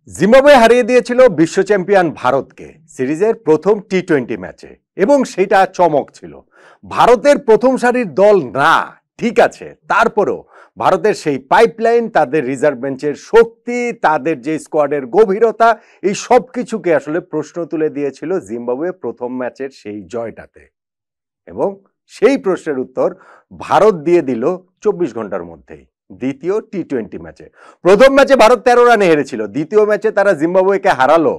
Zimbabwe হারিয়ে দিয়েছিল বিশ্ব চ্যাম্পিয়ন ভারতকে সিরিজের প্রথম টি-20 ম্যাচে এবং সেটা চমক ছিল। ভারতের প্রথম সারির দল না, ঠিক আছে, তারপরও ভারতের সেই পাইপলাইন, তাদের রিজার্ভ বেঞ্চের শক্তি, তাদের যে স্কোয়াডের গভীরতা, এই সব কিছুকে আসলে প্রশ্ন তুলে দিয়েছিল জিম্বাবুয়ে প্রথম ম্যাচের সেই জয়টাতে। এবং সেই প্রশ্নের উত্তর ভারত দিয়ে দিল 24 ঘন্টার মধ্যেই দ্বিতীয় টি-20 ম্যাচে। প্রথম ম্যাচে ভারত 13 রানে হেরেছিল, দ্বিতীয় ম্যাচে তারা জিম্বাবুয়েকে হারালো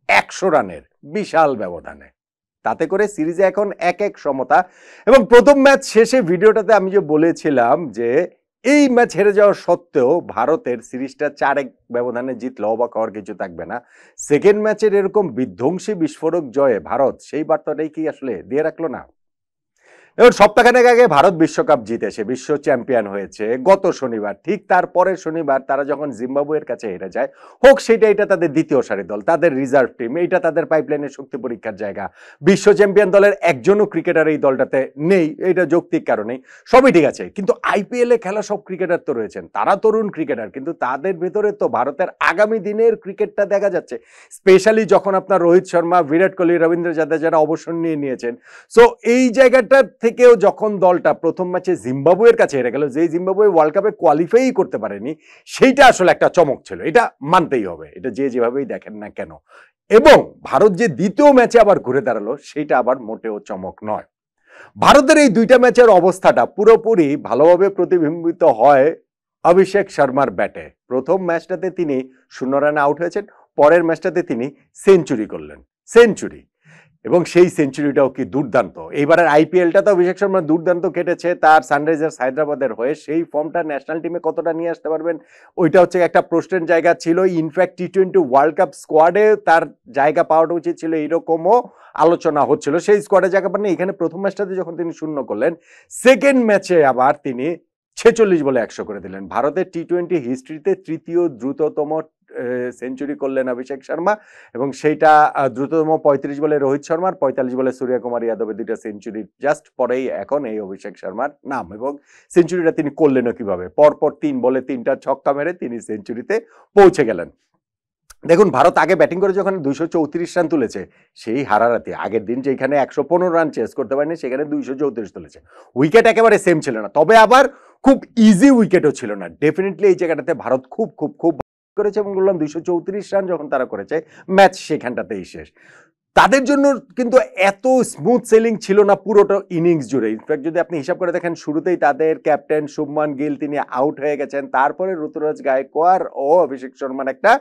100 রানের বিশাল ব্যবধানে। তাতে করে সিরিজে এখন 1-1 সমতা। এবং প্রথম ম্যাচ শেষে ভিডিওটাতে আমি যে বলেছিলাম যে এই ম্যাচ হেরে যাওয়া সত্ত্বেও ভারতের সিরিজটা 4-1 ব্যবধানে জিতলে অবাক হওয়ার কিছু থাকবে না। সেকেন্ড ম্যাচের এরকম বিধ্বংসী বিস্ফোরক জয়ে ভারত সেই বার্তাটাই কি আসলে দিয়ে রাখলো না? এবং সপ্তাহখানেক আগে ভারত বিশ্বকাপ জিতেছে, বিশ্ব চ্যাম্পিয়ন হয়েছে গত শনিবার। ঠিক তারপরের শনিবার তারা যখন জিম্বাবুয়ের কাছে হেরে যায়, হোক সেটা এটা তাদের দ্বিতীয় সারির দল, তাদের রিজার্ভ টিম, এটা তাদের পাইপলাইনের শক্তি পরীক্ষার জায়গা। বিশ্ব চ্যাম্পিয়ন দলের একজনও ক্রিকেটার এই দলটাতে নেই, এটা যৌক্তিক কারণেই, সবই ঠিক আছে। কিন্তু আইপিএলে খেলা সব ক্রিকেটার তো রয়েছেন, তারা তরুণ ক্রিকেটার, কিন্তু তাদের ভেতরে তো ভারতের আগামী দিনের ক্রিকেটটা দেখা যাচ্ছে। স্পেশালি যখন আপনার রোহিত শর্মা, বিরাট কোহলি, রবীন্দ্র জাদেজারা অবসর নিয়েছেন। সো এই জায়গাটা থেকেও যখন দলটা প্রথম ম্যাচে জিম্বাবুয়ের কাছে হেরে গেল, যেই জিম্বাবুয়ে ওয়ার্ল্ড কাপে কোয়ালিফাই করতে পারেনি, সেইটা আসলে একটা চমক ছিল, এটা মানতেই হবে, এটা যে যেভাবেই দেখেন না কেন। এবং ভারত যে দ্বিতীয় ম্যাচে আবার ঘুরে দাঁড়ালো, সেটা আবার মোটেও চমক নয়। ভারতের এই দুইটা ম্যাচের অবস্থাটা পুরোপুরি ভালোভাবে প্রতিবিম্বিত হয় অভিষেক শর্মার ব্যাটে। প্রথম ম্যাচটাতে তিনি 0 রানে আউট হয়েছেন, পরের ম্যাচটাতে তিনি সেঞ্চুরি করলেন, সেঞ্চুরি। এবং সেই সেঞ্চুরিটাও কি দুর্দান্ত। এইবারের আইপিএলটা তো অভিষেক শর্মা দুর্দান্ত কেটেছে তার সানরাইজার্স হায়দ্রাবাদের হয়ে। সেই ফর্মটা ন্যাশনাল টিমে কতটা নিয়ে আসতে পারবেন, ওইটা হচ্ছে একটা প্রশ্নের জায়গা ছিল। ইনফ্যাক্ট টি-20 ওয়ার্ল্ড কাপ স্কোয়াডে তার জায়গা পাওয়াটা উচিত ছিল, এইরকমও আলোচনা হচ্ছিল। সেই স্কোয়াডে জায়গা পাননি। এখানে প্রথম ম্যাচটাতে যখন তিনি 0 করলেন, সেকেন্ড ম্যাচে আবার তিনি 46 বলে 100 করে দিলেন। ভারতের টি-20 হিস্ট্রিতে তৃতীয় দ্রুততম সেঞ্চুরি করলেন অভিষেক শর্মা। এবং সেইটা দ্রুততম 35 বলে রোহিত শর্মার, 45 বলে সূর্যকুমার যাদবের দুইটা সেঞ্চুরি জাস্ট পরেই এখন এই অভিষেক শর্মার নাম। এবং সেঞ্চুরিটা তিনি করলেনও কিভাবে, পরপর 3 বলে 3টা ছক্কা মেরে তিনি সেঞ্চুরিতে পৌঁছে গেলেন। দেখুন, ভারত আগে ব্যাটিং করে যখন 234 রান তুলেছে, সেই হারারাতে আগের দিন যেখানে 115 রান চেস করতে পারেনি, সেখানে 234 তুলেছে। উইকেট একেবারে সেম ছিল না, তবে আবার খুব ইজি উইকেটও ছিল না। ডেফিনেটলি এই জায়গাটাতে ভারত খুব খুব খুব করেছে। এবং বললাম 234 রান যখন তারা করেছে, ম্যাচ সেখানটাতেই শেষ। তাদের জন্য কিন্তু এত স্মুথ সেলিং ছিল না পুরোটা ইনিংস জুড়ে। ইনফ্যাক্ট যদি আপনি হিসাব করে দেখেন, শুরুতেই তাদের ক্যাপ্টেন শুভমান গিল তিনি আউট হয়ে গেছেন, তারপরে ঋতুরাজ গায়কোয়াড় ও অভিষেক শর্মার একটা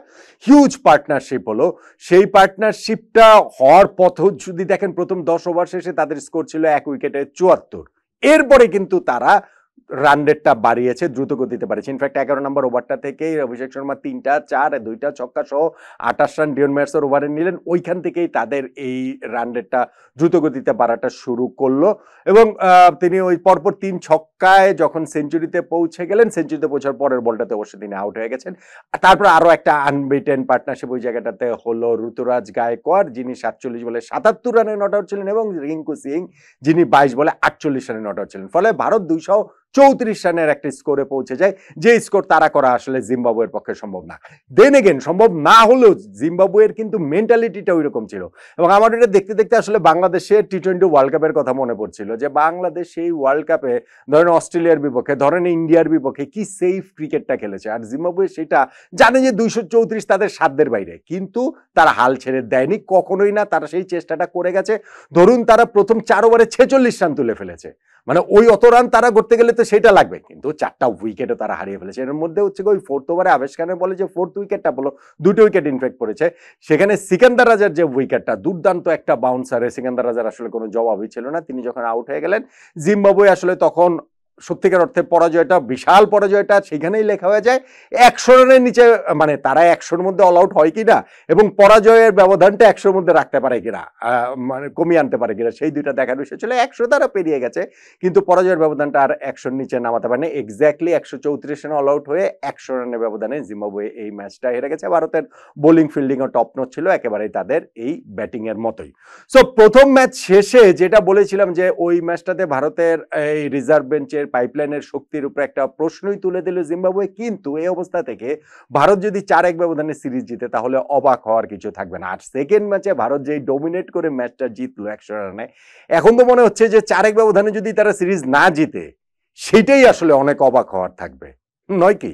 হিউজ পার্টনারশিপ হলো। সেই পার্টনারশিপটা হওয়ার পথ যদি দেখেন, প্রথম 10 ওভার শেষে তাদের স্কোর ছিল 1 উইকেটে 74। এরপরে কিন্তু তারা রান রেটটা বাড়িয়েছে, দ্রুত গতিতে বাড়িয়েছে। ইনফ্যাক্ট 11 নম্বর ওভারটা থেকেই অভিষেক শর্মা 3টা 4, 2টা ছক্কা সহ 28 রান ডিওন ম্যাটসের ওভারে নিলেন। ওইখান থেকেই তাদের এই রান রেটটা দ্রুত গতিতে বাড়াটা শুরু করলো। এবং তিনি ওই পরপর 3 ছক্কায় যখন সেঞ্চুরিতে পৌঁছে গেলেন, সেঞ্চুরিতে পৌঁছার পরের বলটাতে অবশ্যই তিনি আউট হয়ে গেছেন। তারপর আরো একটা আনবিটেন পার্টনারশিপ ওই জায়গাটাতে হলো ঋতুরাজ গায়কোয়াড়, যিনি 47 বলে 77 রানে নট আউট ছিলেন, এবং রিঙ্কু সিং, যিনি 22 বলে 48 রানে নট আউট ছিলেন। ফলে ভারত 234 রানের একটা স্কোরে পৌঁছে যায়, যে স্কোর তারা করা আসলে জিম্বাবুয়ের পক্ষে সম্ভব না। দেন এগেন, সম্ভব না হলেও জিম্বাবুয়ের কিন্তু মেন্টালিটিটা ওই রকম ছিল। এবং আমার এটা দেখতে দেখতে আসলে বাংলাদেশের টি-20 ওয়ার্ল্ড কাপের কথা মনে পড়ছিল, যে বাংলাদেশ সেই ওয়ার্ল্ড কাপে ধরেন অস্ট্রেলিয়ার বিপক্ষে, ধরেন ইন্ডিয়ার বিপক্ষে কি সেফ ক্রিকেটটা খেলেছে। আর জিম্বাবুয়ে সেটা জানে যে 234 তাদের সাধ্যের বাইরে, কিন্তু তারা হাল ছেড়ে দেয়নি কখনোই না, তারা সেই চেষ্টাটা করে গেছে। ধরুন তারা প্রথম 4 ওভারে 46 রান তুলে ফেলেছে, মানে ওই অত রান তারা করতে গেলে তো সেটা লাগবে, কিন্তু 4টা উইকেটও তারা হারিয়ে ফেলেছে। এর মধ্যে হচ্ছে ওই 4th ওভারে আবেশ খানের বলে যে 4th উইকেটটা বলো, 2টো উইকেট ইনফ্যাক্ট পড়েছে। সেখানে সিকান্দার রাজার যে উইকেটটা, দুর্দান্ত একটা বাউন্সারে, সিকান্দার রাজার আসলে কোনো জবাবই ছিল না। তিনি যখন আউট হয়ে গেলেন, জিম্বাবুয়ে আসলে তখন সত্যিকার অর্থে পরাজয়টা, বিশাল পরাজয়টা সেখানেই লেখা হয়ে যায়। 100 রানের নিচে, মানে তারা 100-র মধ্যে অল আউট হয় কিনা এবং পরাজয়ের ব্যবধানটা 100-র মধ্যে রাখতে পারে কিনা, মানে কমিয়ে আনতে পারে কিনা, সেই দুইটা দেখার বিষয় ছিল। 100 তারা পেরিয়ে গেছে, কিন্তু পরাজয়ের ব্যবধানটা আর 100-র নিচে নামাতে পারেনি। এক্স্যাক্টলি 134 রানে অল আউট হয়ে 100 রানের ব্যবধানে জিম্বাবুয়ে এই ম্যাচটা হেরে গেছে। ভারতের বোলিং ফিল্ডিং ও টপ নচ ছিল, একেবারেই তাদের এই ব্যাটিং এর মতোই। সো প্রথম ম্যাচ শেষে যেটা বলেছিলাম, যে ওই ম্যাচটাতে ভারতের এই রিজার্ভ বেঞ্চের পাইপলাইনের শক্তির উপর একটা প্রশ্নই তুলে দিল জিম্বাবুয়ে। কিন্তু এই অবস্থা থেকে ভারত যদি 4-1 ব্যবধানে সিরিজ জিতে তাহলে অবাক হওয়ার কিছু থাকবে না। আর সেকেন্ড ম্যাচে ভারত যেই ডমিনেট করে ম্যাচটা জিতলো 100 রানে, এখন তো মনে হচ্ছে যে 4-1 ব্যবধানে যদি তারা সিরিজ না জিতে সেটাই আসলে অনেক অবাক হওয়ার থাকবে, নয় কি?